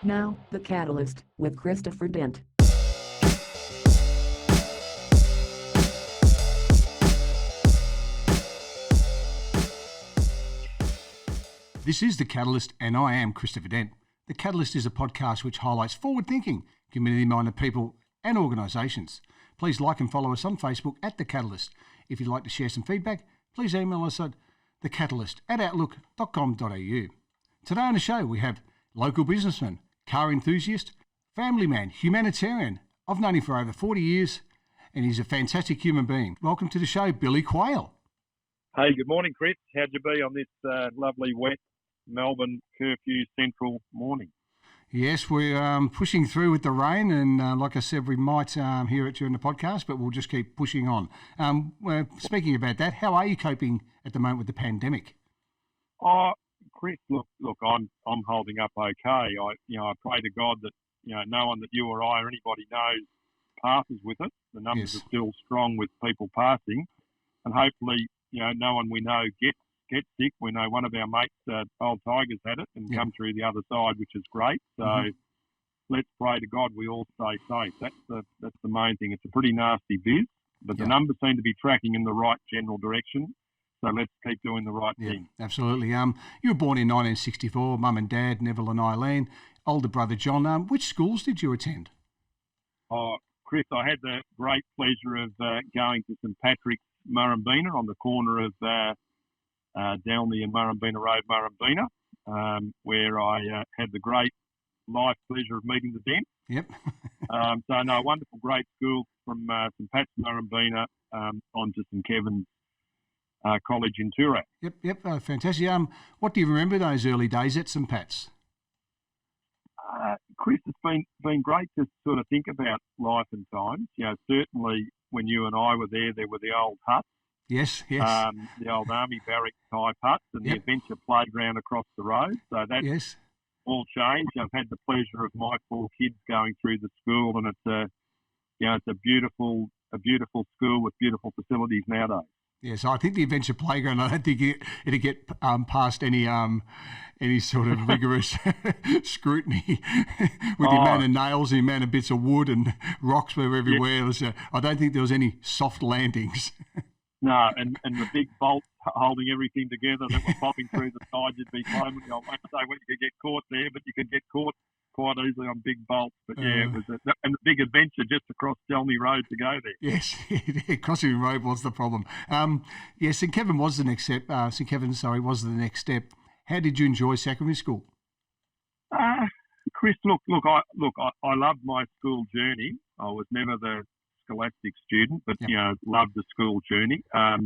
Now, The Catalyst, with Christopher Dent. This is The Catalyst, and I am Christopher Dent. The Catalyst is a podcast which highlights forward-thinking, community-minded people and organisations. Please like and follow us on Facebook at The Catalyst. If you'd like to share some feedback, please email us at thecatalyst@outlook.com.au. Today on the show, we have local businessman, car enthusiast, family man, humanitarian. I've known him for over 40 years, and he's a fantastic human being. Welcome to the show, Billy Quayle. Hey, good morning, Chris. How'd you be on this lovely, wet Melbourne curfew central morning? Yes, we're pushing through with the rain, and like I said, we might hear it during the podcast, but we'll just keep pushing on. Speaking about that, how are you coping at the moment with the pandemic? Oh, Chris, look, I'm holding up okay. I pray to God that no one that you or I or anybody knows passes with it. The numbers are still strong with people passing, and hopefully, no one we know gets sick. We know one of our mates, Old Tigers, had it and come through the other side, which is great. So let's pray to God we all stay safe. That's the main thing. It's a pretty nasty viz, but the numbers seem to be tracking in the right general direction. So let's keep doing the right thing. Absolutely. You were born in 1964. Mum and Dad, Neville and Eileen. Older brother John. Which schools did you attend? Oh, Chris, I had the great pleasure of going to St Patrick's, Murrumbina, on the corner of Dalney and Murrumbina Road, Murrumbina, where I had the great life pleasure of meeting the Dent. Yep. Wonderful, great school from St Pat's, Murrumbina, on to St Kevin's College in Toorak. Yep. Fantastic. What do you remember those early days at St Pat's? Chris, it's been great to sort of think about life and times. Certainly when you and I were there were the old huts. Yes. The old army barrack type huts and the adventure playground across the road. So that's all changed. I've had the pleasure of my 4 kids going through the school, and it's a beautiful school with beautiful facilities nowadays. Yes, I think the adventure playground, I don't think it'd get past any sort of rigorous scrutiny with the amount of nails, the amount of bits of wood and rocks were everywhere. I don't think there was any soft landings. No, and the big bolts holding everything together that were popping through the side, you'd be claiming, I won't say when you could get caught there, but you could get caught quite easily on big bolts. But it was and the big adventure just across Dalney Road to go there. Yes, crossing the road was the problem. St Kevin was the next step. Was the next step. How did you enjoy secondary school? Chris, look, I loved my school journey. I was never the scholastic student, but loved the school journey. I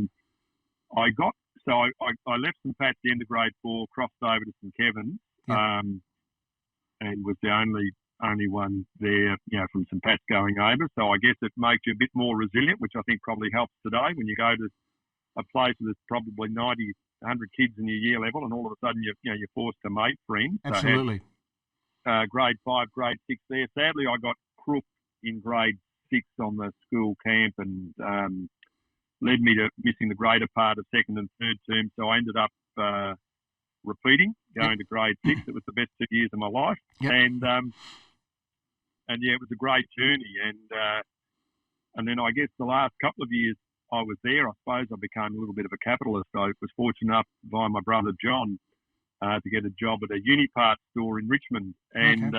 left St Pat's the end of grade 4, crossed over to St Kevin's, and was the only one there, from St Pat's going over. So I guess it makes you a bit more resilient, which I think probably helps today when you go to a place where there's probably 90, 100 kids in your year level, and all of a sudden you're forced to make friends. Absolutely. So I had, grade 5, grade 6 there. Sadly, I got crooked in grade 6 on the school camp, and led me to missing the greater part of second and third term. So I ended up repeating, going to grade 6. It was the best 2 years of my life, and it was a great journey. And then I guess the last couple of years I was there, I suppose I became a little bit of a capitalist. I was fortunate enough by my brother John to get a job at a Unipart store in Richmond, and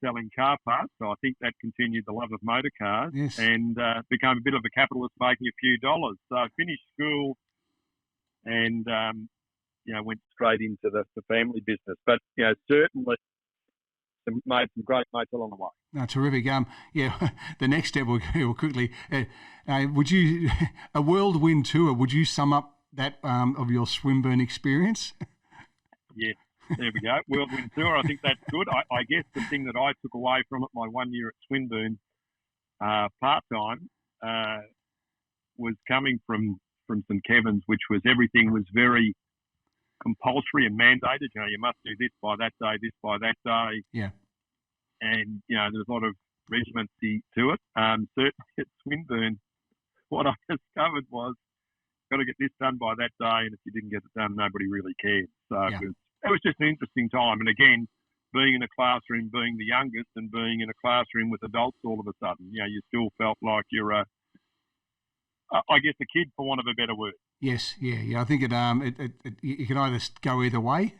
selling car parts. So I think that continued the love of motor cars, and became a bit of a capitalist, making a few dollars. So I finished school and went straight into the family business. But certainly made some great mates along the way. No, terrific. The next step we'll quickly. Would you a whirlwind tour? Would you sum up that of your Swinburne experience? Yes. There we go. Whirlwind tour. I think that's good. I guess the thing that I took away from it, my 1 year at Swinburne part-time, was coming from St Kevin's, which was everything was very compulsory and mandated. You must do this by that day, this by that day. Yeah. And, there was a lot of regimency to it. Certainly at Swinburne, what I discovered was, got to get this done by that day, and if you didn't get it done, nobody really cared. So it was just an interesting time. And again, being in a classroom, being the youngest, and being in a classroom with adults all of a sudden. You still felt like you're I guess, a kid, for want of a better word. Yes, yeah. I think you can either go either way.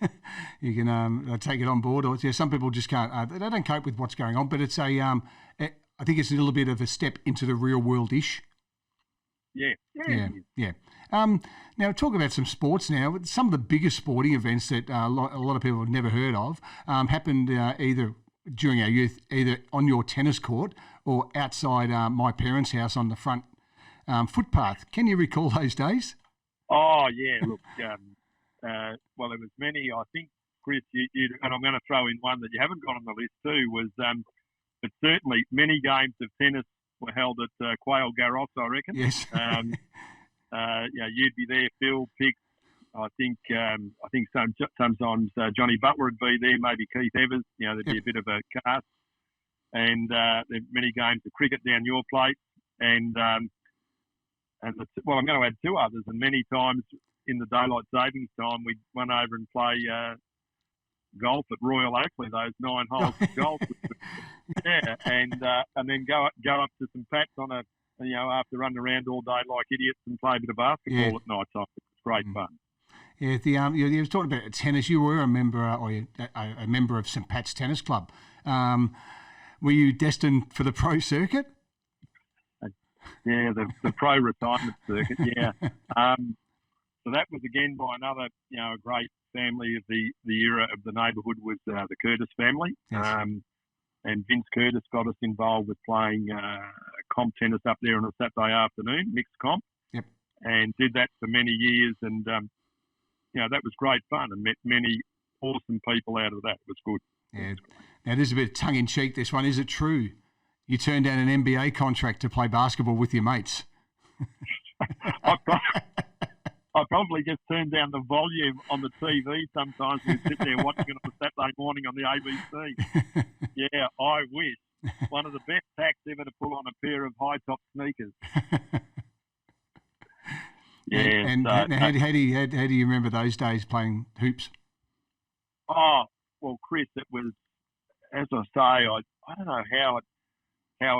You can take it on board, or some people just can't. They don't cope with what's going on. But it's I think it's a little bit of a step into the real world-ish. Yeah. Now, talk about some sports now. Some of the biggest sporting events that a lot of people have never heard of happened either during our youth, either on your tennis court or outside my parents' house on the front footpath. Can you recall those days? Oh, yeah. Look, well, there was many. I think, Chris, and I'm going to throw in one that you haven't got on the list too, was but certainly many games of tennis were held at Quayle Garros, I reckon. Yes. You'd be there, Phil, Pick. I think sometimes Johnny Butler would be there, maybe Keith Evers. There'd be a bit of a cast. And there's many games of cricket down your place. I'm going to add two others. And many times in the daylight savings time, we'd run over and play golf at Royal Oakley, those 9 holes of golf. And then go up to St Pat's on after running around all day like idiots and play a bit of basketball at night time. It's great fun. Yeah, you were talking about tennis. You were a member, a member of St Pat's Tennis Club. Were you destined for the pro circuit? Yeah, the pro retirement circuit. Yeah. So that was again by another, a great family of the era of the neighbourhood was the Curtis family. Yes. And Vince Curtis got us involved with playing comp tennis up there on a Saturday afternoon, mixed comp. Yep. And did that for many years, and that was great fun, and met many awesome people out of that. It was good. Yeah. Now, there's a bit of tongue in cheek. This one, is it true? You turned down an NBA contract to play basketball with your mates. I probably just turned down the volume on the TV sometimes. We sit there watching it on a Saturday morning on the ABC. Yeah, I wish. One of the best tacks ever to pull on a pair of high-top sneakers. Yeah. And how do you remember those days playing hoops? Oh, well, Chris, it was, as I say, I don't know how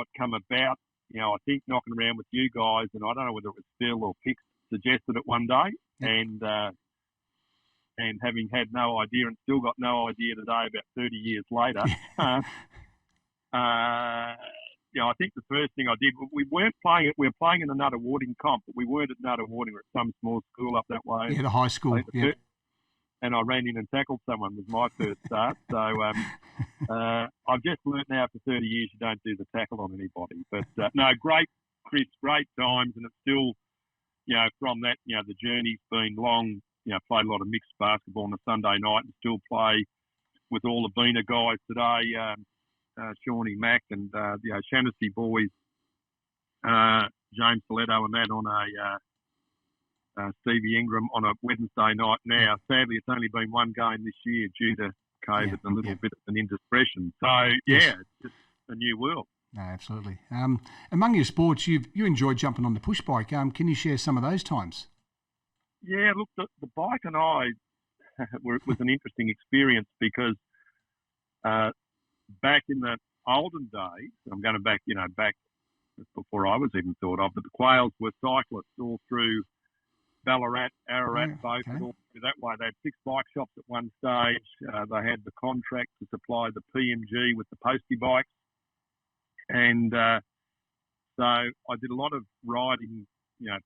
it come about. I think knocking around with you guys, and I don't know whether it was Phil or Pix suggested it one day, and having had no idea and still got no idea today, about 30 years later. I think the first thing I did, we weren't playing it. We were playing in the Nutter Warding comp, but we weren't at Nutter Warding. We were at some small school up that way. Yeah, the high school. And I ran in and tackled someone was my first start. So I've just learnt now for 30 years you don't do the tackle on anybody. But no, great, Chris, great times, and it's still, from that, the journey's been long. Played a lot of mixed basketball on a Sunday night and still play with all the Beena guys today, Shawnee Mack and the O'Shaughnessy boys, James Stiletto and that on a Stevie Ingram on a Wednesday night now. Sadly, it's only been one game this year due to COVID and a little bit of an indiscretion. So, it's just a new world. No, absolutely. Among your sports, you enjoy jumping on the push bike. Can you share some of those times? Yeah, look, the bike and I was an interesting experience because back in the olden days, I'm going back before I was even thought of, but the Quayles were cyclists all through Ballarat, Ararat, both all through that way. They had 6 bike shops at one stage. They had the contract to supply the PMG with the postie bikes. And so I did a lot of riding,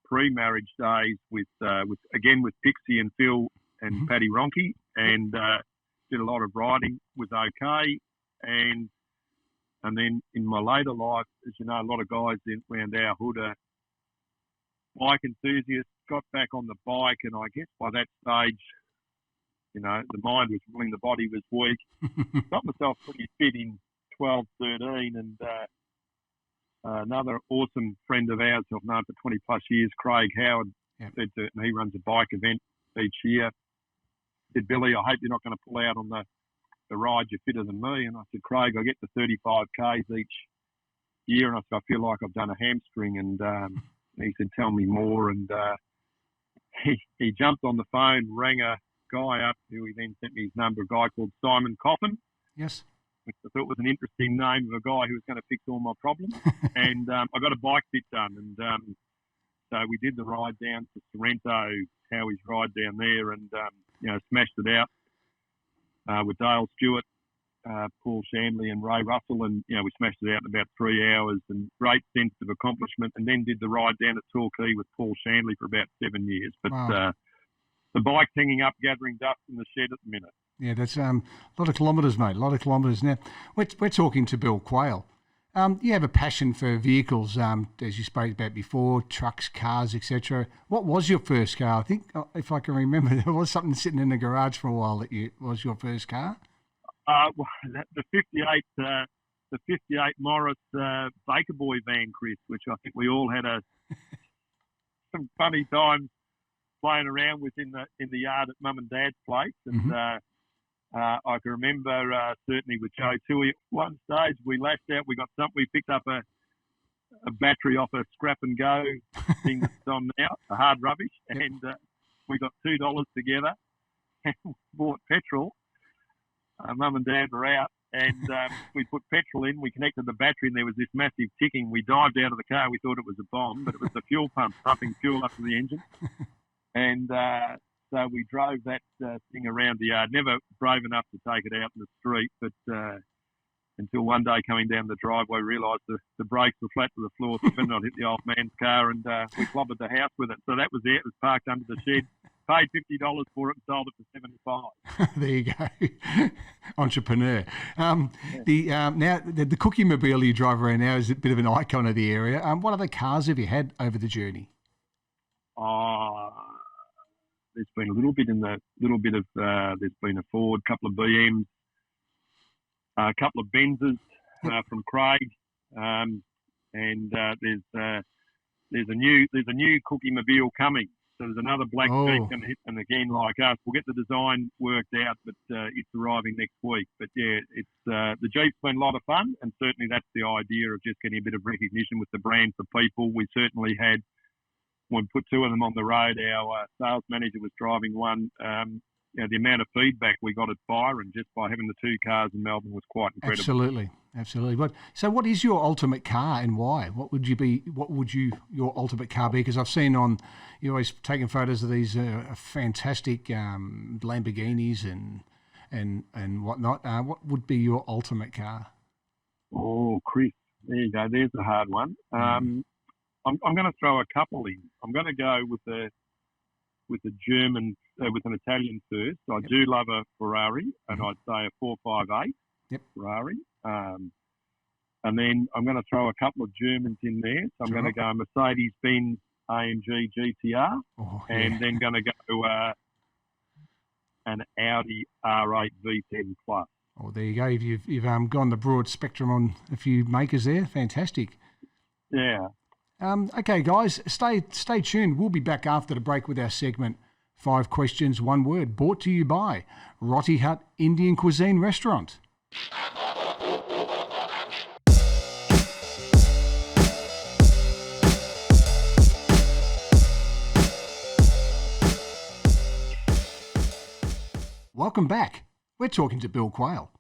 pre-marriage days with Pixie and Phil and Paddy Ronke, and did a lot of riding, was okay. And then in my later life, as you know, a lot of guys around our hood are bike enthusiasts, got back on the bike, and I guess by that stage, the mind was willing, the body was weak. Got myself pretty fit in 12, 13, and another awesome friend of ours who I've known for 20 plus years, Craig Howard, said to, and he runs a bike event each year, said, Billy, I hope you're not going to pull out on the ride, you're fitter than me. And I said, Craig, I get to 35 Ks each year, and I said, I feel like I've done a hamstring. And he said, tell me more. And he jumped on the phone, rang a guy up who he then sent me his number, a guy called Simon Coffin. Yes. which I thought was an interesting name of a guy who was going to fix all my problems. And I got a bike fit done, and so we did the ride down to Sorrento, Howie's ride down there, and smashed it out with Dale Stewart, Paul Shanley, and Ray Russell, and we smashed it out in about 3 hours, and great sense of accomplishment. And then did the ride down to Torquay with Paul Shanley for about 7 years. But wow. The bike's hanging up, gathering dust in the shed at the minute. Yeah, that's a lot of kilometres, mate. A lot of kilometres. Now, we're talking to Bill Quayle. You have a passion for vehicles, as you spoke about before, trucks, cars, etc. What was your first car? I think, if I can remember, there was something sitting in the garage for a while that was your first car. Well, the 58 Morris Baker Boy van, Chris, which I think we all had some funny times playing around with in the yard at Mum and Dad's place, and I can remember certainly with Joe Toohey at one stage we lashed out. We picked up a battery off a scrap and go thing that's on now, a hard rubbish, and we got $2 together and bought petrol. Mum and Dad were out, and we put petrol in. We connected the battery, and there was this massive ticking. We dived out of the car. We thought it was a bomb, but it was the fuel pump pumping fuel up to the engine. And so we drove that thing around the yard. Never brave enough to take it out in the street, but until one day coming down the driveway, realised the brakes were flat to the floor, so better not hit the old man's car, and we clobbered the house with it. So that was it. It was parked under the shed. Paid $50 for it and sold it for $75. There you go, entrepreneur. Now the Cookie Mobile you drive around now is a bit of an icon of the area. What other cars have you had over the journey? There's been a little bit there's been a Ford, couple of BMs, a couple of Benzes from Craig, and there's a new Cookie Mobile coming. So there's another black Jeep going to hit, and again, like us, we'll get the design worked out, but it's arriving next week. But yeah, it's the Jeep's been a lot of fun, and certainly that's the idea of just getting a bit of recognition with the brand for people. We certainly had, when we put two of them on the road, our sales manager was driving one. The amount of feedback we got at Byron just by having the two cars in Melbourne was quite incredible. Absolutely. So what is your ultimate car and why? What would your ultimate car be? Because I've seen you're always taking photos of these fantastic Lamborghinis and whatnot. What would be your ultimate car? Oh, Chris, there you go. There's a hard one. I'm going to throw a couple in. I'm going to go with a German, with an Italian first. I do love a Ferrari, and I'd say a 458 Ferrari. And then I'm going to throw a couple of Germans in there. So I'm going to go Mercedes-Benz AMG GTR, and then going to go an Audi R8 V10 Plus. Oh, there you go. You've gone the broad spectrum on a few makers there. Fantastic. Yeah. Okay, guys, stay tuned. We'll be back after the break with our segment 5 Questions, 1 Word, brought to you by Roti Hut Indian Cuisine Restaurant. Welcome back. We're talking to Bill Quayle.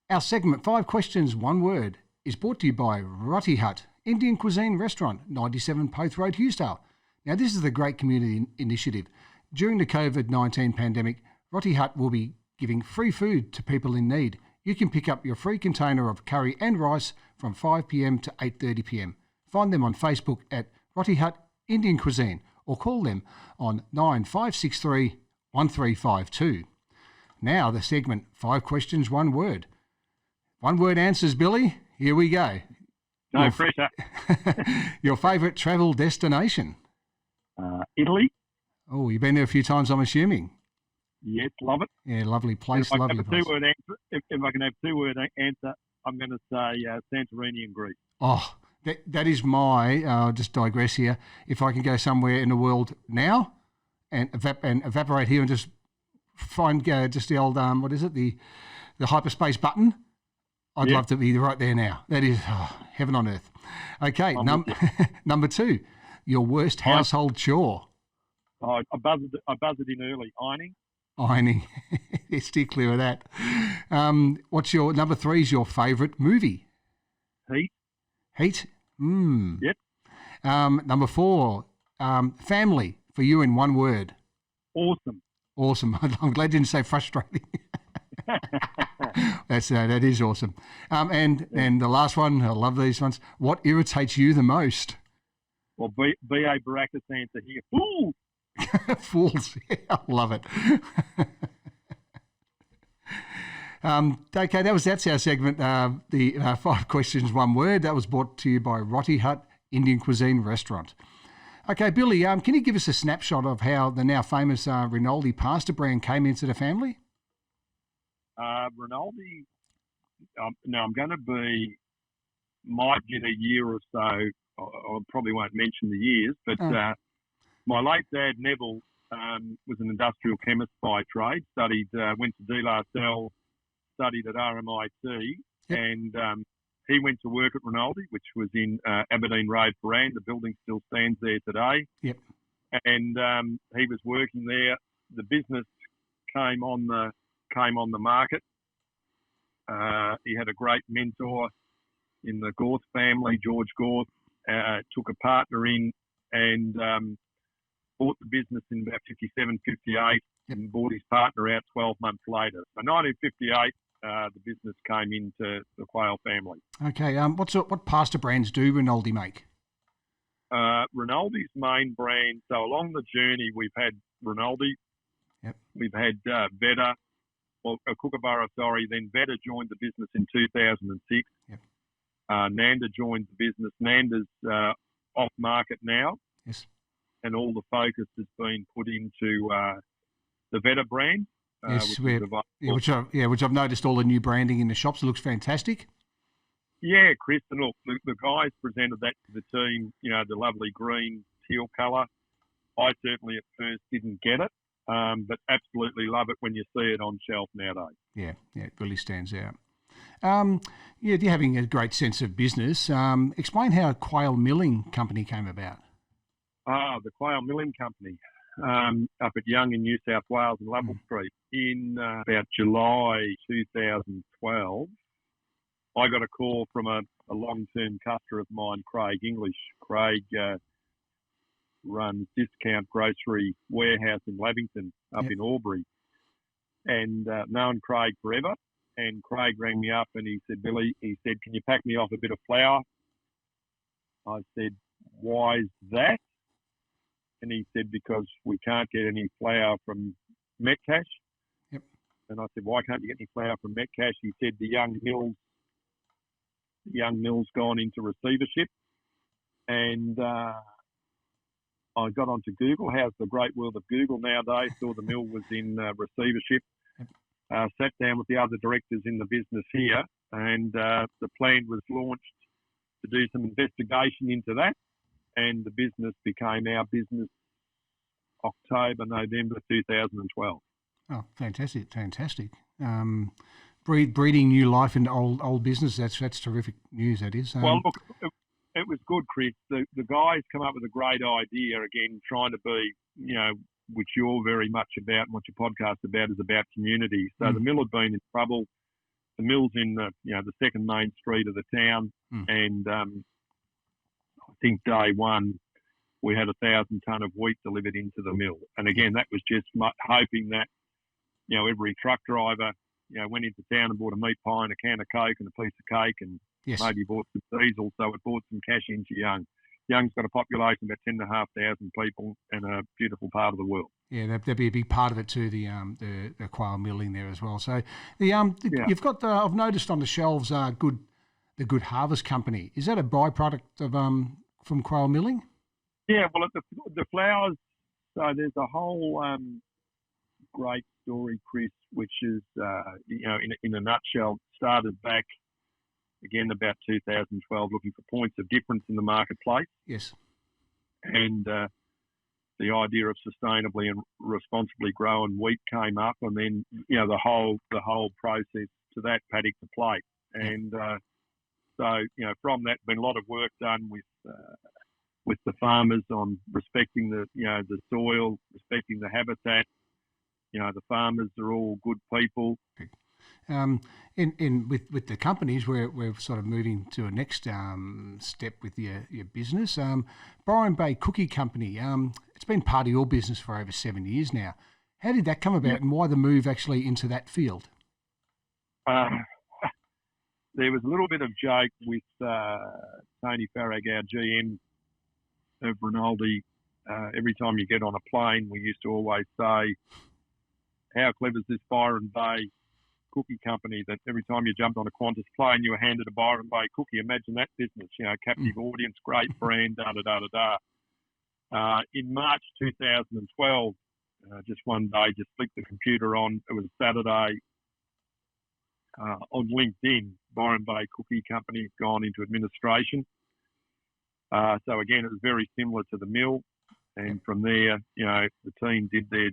Our segment 5 Questions, 1 Word is brought to you by Roti Hut Indian Cuisine Restaurant, 97 Poth Road, Hughesdale. Now, this is a great community initiative. During the COVID-19 pandemic, Roti Hut will be giving free food to people in need. You can pick up your free container of curry and rice from 5 p.m. to 8:30 p.m. Find them on Facebook at Roti Hut Indian Cuisine or call them on 9563 1352. Now, the segment 5 Questions, 1 Word. 1 word answers, Billy. Here we go. No pressure. Your favourite travel destination? Italy. Oh, you've been there a few times, I'm assuming. Yes, love it. Yeah, lovely place, If I lovely place. if I can have a 2-word answer, I'm going to say Santorini in Greece. Oh, that is my, I'll just digress here. If I can go somewhere in the world now and evaporate here and just find just the old, the hyperspace button, I'd love to be right there now. That is heaven on earth. Okay, number 2, your worst household chore. I buzzed it in early. Ironing. Ironing. Steer clear of that. What's your number 3 is your favourite movie? Heat. Heat? Yep. Number 4, family, for you in one word. Awesome. Awesome. I'm glad you didn't say frustrating. That is awesome. And the last one, I love these ones. What irritates you the most? Well, B.A. Baraka Santa here. Ooh! Fools. Yeah, I love it. Okay, that's our segment. The 5 questions, 1 word. That was brought to you by Roti Hut Indian Cuisine Restaurant. Okay, Billy, can you give us a snapshot of how the now famous Rinaldi pasta brand came into the family? Rinaldi, now I'm going to might get a year or so. I probably won't mention the years, but my late dad, Neville, was an industrial chemist by trade, went to De La Salle, studied at RMIT, and he went to work at Rinaldi, which was in Aberdeen Road, Paran. The building still stands there today. Yep. And he was working there. The business came on the market. He had a great mentor in the Gorth family, George Gorth. Took a partner in and bought the business in about 57, 58, and bought his partner out 12 months later. So 1958. The business came into the Quayle family. Okay, what pasta brands do Rinaldi make? Rinaldi's main brand. So along the journey, we've had Rinaldi. Yep. We've had Veda, Kookaburra, sorry. Then Veda joined the business in 2006. Yep. Nanda joined the business. Nanda's off market now. Yes. And all the focus has been put into the Veda brand. Yes, which I've noticed all the new branding in the shops. It looks fantastic. Yeah, Chris, and look, the guys presented that to the team, the lovely green teal colour. I certainly at first didn't get it, but absolutely love it when you see it on shelf nowadays. Yeah, it really stands out. You're having a great sense of business. Explain how Quayle Milling Company came about. The Quayle Milling Company. Up at Young in New South Wales in Lovell Street in about July 2012. I got a call from a long-term customer of mine, Craig English. Craig runs Discount Grocery Warehouse in Lavington up in Albury, and known Craig forever. And Craig rang me up and he said, Billy, can you pack me off a bit of flour? I said, why is that? And he said, because we can't get any flour from Metcash. Yep. And I said, why can't you get any flour from Metcash? He said, the young mill's gone into receivership. And I got onto Google. How's the great world of Google nowadays? Saw the mill was in receivership. Sat down with the other directors in the business here. And the plan was launched to do some investigation into that. And the business became our business October, November 2012. Oh, fantastic. Breeding new life into old business, that's terrific news, that is. Well, look, it was good, Chris. The guys come up with a great idea, again, trying to be, which you're very much about and what your podcast is about community. So the mill had been in trouble. The mill's in the second main street of the town, and I think day one we had 1,000 tonne of wheat delivered into the mill. And again, that was just hoping that, every truck driver, went into town and bought a meat pie and a can of Coke and a piece of cake and maybe bought some diesel. So it brought some cash into Young. Young's got a population of about 10,500 people and a beautiful part of the world. Yeah, that'd be a big part of it too, the Quayle milling there as well. So you've got, I've noticed on the shelves, the Good Harvest Company. Is that a byproduct of from Quayle milling? Yeah, well, the flowers, so there's a whole great story, Chris, which is, in a nutshell, started back, again, about 2012, looking for points of difference in the marketplace. Yes. And the idea of sustainably and responsibly growing wheat came up, and then, the whole process to that paddock to plate. And so, from that, been a lot of work done with the farmers on respecting the soil, respecting the habitat, The farmers are all good people. With the companies, we're sort of moving to a next step with your business. Byron Bay Cookie Company. It's been part of your business for over 7 years now. How did that come about, and why the move actually into that field? There was a little bit of joke with Tony Farag, our GM of Rinaldi. Every time you get on a plane, we used to always say, how clever is this Byron Bay Cookie Company that every time you jumped on a Qantas plane, you were handed a Byron Bay cookie. Imagine that business, captive audience, great brand, In March 2012, just one day, just flicked the computer on. It was Saturday. On LinkedIn, Byron Bay Cookie Company had gone into administration. So again, it was very similar to the mill. And from there, the team did their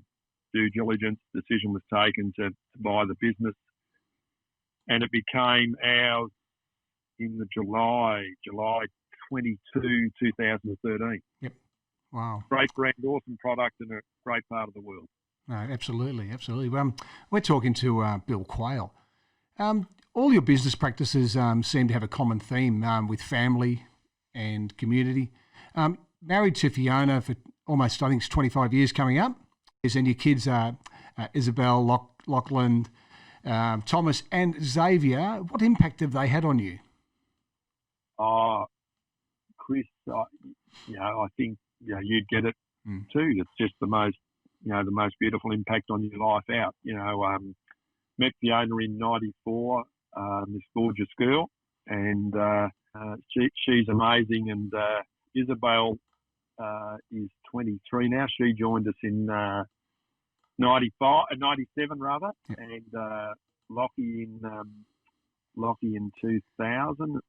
due diligence. Decision was taken to buy the business. And it became ours in the July 22, 2013. Yep. Wow. Great brand, awesome product, and a great part of the world. No, absolutely. We're talking to Bill Quayle. All your business practices seem to have a common theme with family and community. Married to Fiona for almost, I think it's 25 years coming up. And your kids are Isabel, Lachlan, Thomas and Xavier. What impact have they had on you? Chris, I think you'd get it too. It's just the most beautiful impact on your life out. Met Fiona in '94, this gorgeous girl, and she's amazing. And Isabel is 23 now. She joined us in 97 rather, and Lockie in 2000,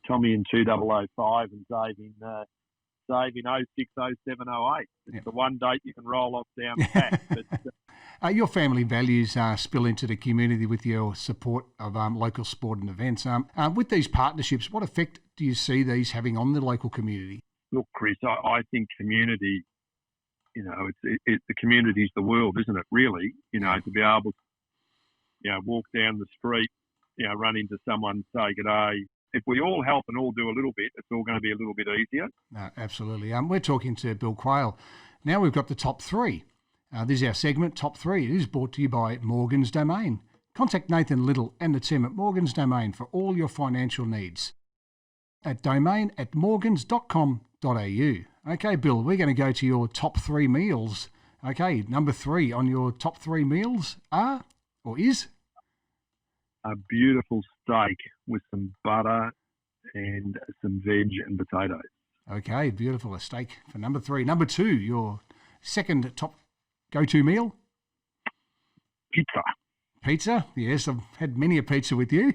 Tommy in 2005, and Dave in 06, 07, 08. It's the one date you can roll off down the back. But, your family values spill into the community with your support of local sport and events. With these partnerships, what effect do you see these having on the local community? Look, Chris, I think community, the community's the world, isn't it, really? To be able to, walk down the street, run into someone, say good day. If we all help and all do a little bit, it's all going to be a little bit easier. No, absolutely. We're talking to Bill Quayle. Now we've got the top three. This is our segment, Top 3. It is brought to you by Morgan's Domain. Contact Nathan Little and the team at Morgan's Domain for all your financial needs at domain@morgans.com.au. Okay, Bill, we're going to go to your top 3 meals. Okay, number 3 on your top 3 meals is? A beautiful steak with some butter and some veg and potatoes. Okay, beautiful. A steak for number 3. Number 2, your second top go-to meal? Pizza? Yes, I've had many a pizza with you.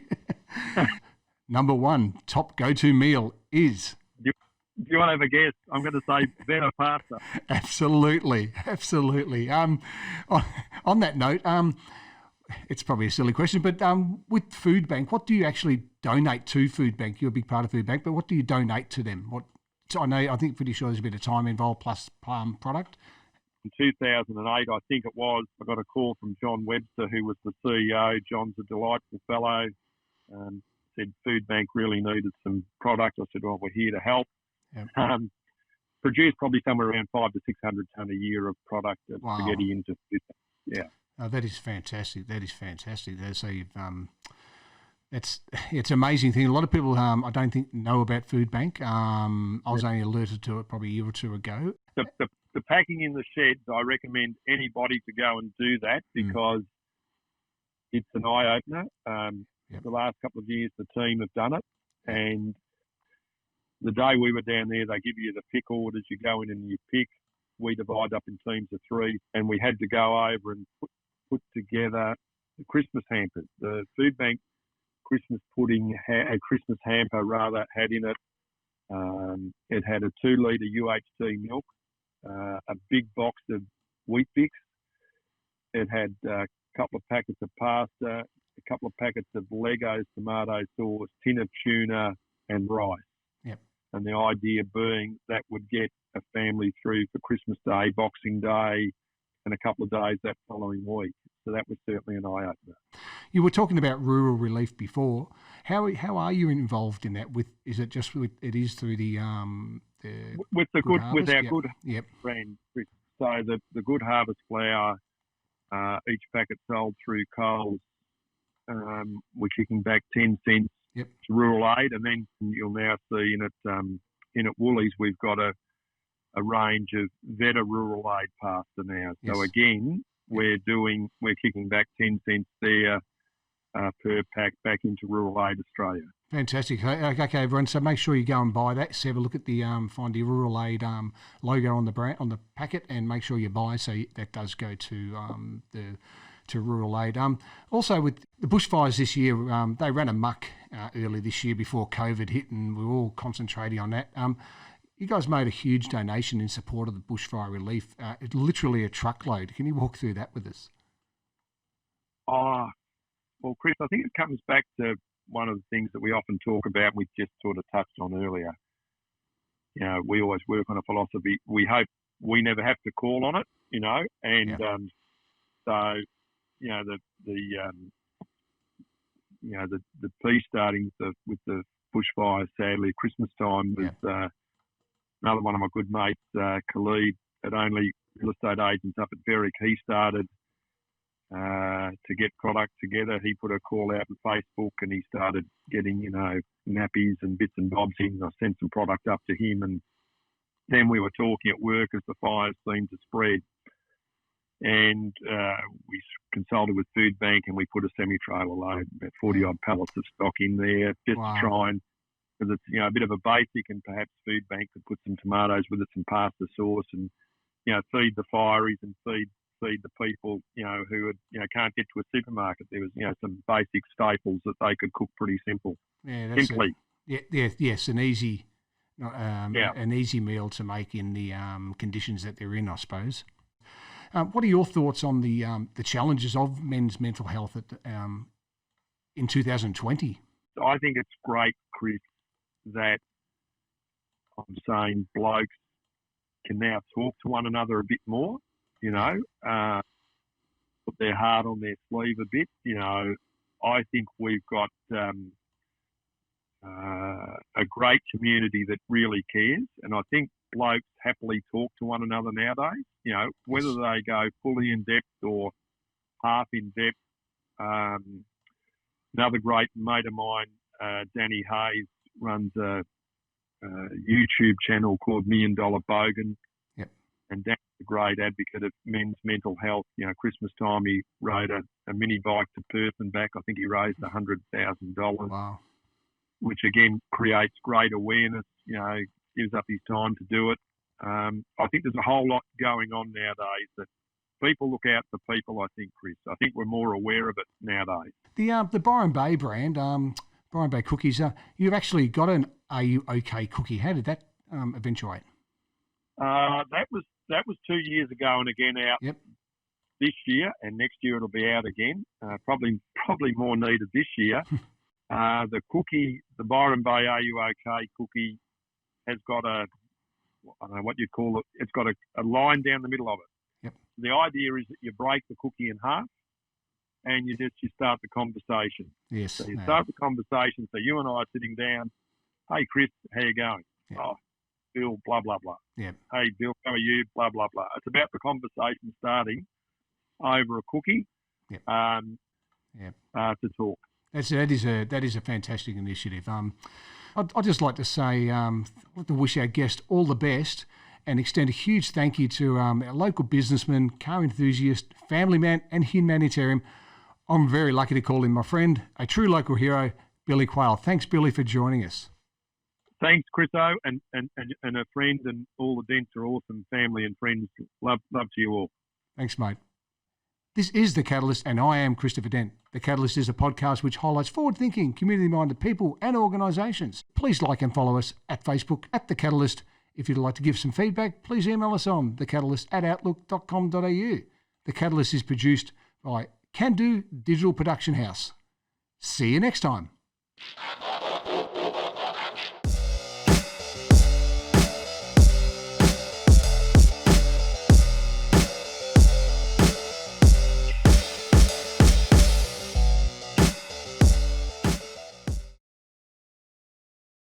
Number 1, top go-to meal is? Do you want to have a guess? I'm going to say better pasta. Absolutely. On that note, it's probably a silly question, but with Food Bank, what do you actually donate to Food Bank? You're a big part of Food Bank, but what do you donate to them? I think pretty sure there's a bit of time involved plus product. In 2008, I think it was, I got a call from John Webster, who was the CEO. John's a delightful fellow. Said Food Bank really needed some product. I said, well, we're here to help. Yep. Produce probably somewhere around 500 to 600 tonne a year of product of spaghetti into food. Yeah. Oh, that is fantastic. So you've, it's an amazing thing. A lot of people, I don't think, know about Food Bank. I was only alerted to it probably a year or two ago. The packing in the sheds, I recommend anybody to go and do that because it's an eye-opener. The last couple of years, the team have done it. And the day we were down there, they give you the pick orders. You go in and you pick. We divide up in teams of 3. And we had to go over and put together the Christmas hampers. The Food Bank Christmas pudding, Christmas hamper rather, had in it. It had a 2-litre UHT milk, a big box of Wheat Bix. It had a couple of packets of pasta, a couple of packets of Legos tomato sauce, tin of tuna, and rice. Yep. And the idea being that would get a family through for Christmas Day, Boxing Day, and a couple of days that following week. So that was certainly an eye-opener. You were talking about rural relief before. How are you involved in that? Is it just it is through the with the good harvest? with our Yep. good Yep. brand. So the Good Harvest flour, each packet sold through Coles, we're kicking back 10 cents Yep. to rural aid, and then you'll now see in at Woolies we've got a range of Veta rural aid pasta now. Yes. So again, we're kicking back 10 cents there per pack back into rural aid Australia. Fantastic. Okay, everyone. So make sure you go and buy that. So have a look at the find the Rural Aid logo on the brand on the packet, and make sure you buy. So that does go to Rural Aid. Also with the bushfires this year, they ran amok early this year before COVID hit, and we're all concentrating on that. You guys made a huge donation in support of the bushfire relief. It's literally a truckload. Can you walk through that with us? Oh, well, Chris, I think it comes back to one of the things that we often talk about, we just sort of touched on earlier. You know, we always work on a philosophy. We hope we never have to call on it, you know, and so, you know, the peace starting with the bushfires, sadly, at Christmas time was another one of my good mates, Khalid, at Only Real Estate Agents up at Berwick. He started to get product together. He put a call out on Facebook, and he started getting, you know, nappies and bits and bobs in. I sent some product up to him, and then we were talking at work as the fires seemed to spread. And we consulted with Food Bank, and we put a semi-trailer load, about 40-odd pallets of stock in there, just to try and, because it's, you know, a bit of a basic, and perhaps Food Bank could put some tomatoes with it, some pasta sauce, and, you know, feed the fireys and feed the people, you know, who would, you know, can't get to a supermarket. There was, you know, some basic staples that they could cook pretty simply. An easy meal to make in the conditions that they're in, I suppose. What are your thoughts on the challenges of men's mental health in 2020? I think it's great, Chris, that I'm saying blokes can now talk to one another a bit more, you know, put their heart on their sleeve a bit. You know, I think we've got a great community that really cares, and I think blokes happily talk to one another nowadays, you know, whether they go fully in depth or half in depth. Another great mate of mine, Danny Hayes, runs a YouTube channel called $1 Million Bogan. Yep. And Danny's a great advocate of men's mental health. You know, Christmas time he rode a mini bike to Perth and back. I think he raised $100,000. Wow. Which again creates great awareness, you know, gives up his time to do it. I think there's a whole lot going on nowadays that people look out for people, I think, Chris. I think we're more aware of it nowadays. The Byron Bay brand, Byron Bay cookies, you've actually got an Are You OK cookie. How did that eventuate? That was 2 years ago, and again out this year, and next year it'll be out again. Probably more needed this year. The cookie, the Byron Bay Are You OK cookie, has got I don't know what you'd call it. It's got a line down the middle of it. Yep. The idea is that you break the cookie in half, and you start the conversation. Yes. So you start the conversation. So you and I are sitting down. Hey, Chris, how you going? Yep. Oh, Bill, blah blah blah. Yep. Hey, Bill, how are you? Blah blah blah. It's about the conversation starting over a cookie. Yep. To talk. That is a fantastic initiative. I'd just like to say, to wish our guest all the best and extend a huge thank you to our local businessman, car enthusiast, family man and humanitarian. I'm very lucky to call him my friend, a true local hero, Billy Quayle. Thanks, Billy, for joining us. Thanks, Chriso, and a friend, and all the Dents are awesome, family and friends. Love to you all. Thanks, mate. This is The Catalyst, and I am Christopher Dent. The Catalyst is a podcast which highlights forward-thinking, community-minded people and organisations. Please like and follow us at Facebook at The Catalyst. If you'd like to give some feedback, please email us on thecatalyst@outlook.com.au. The Catalyst is produced by CanDo Digital Production House. See you next time.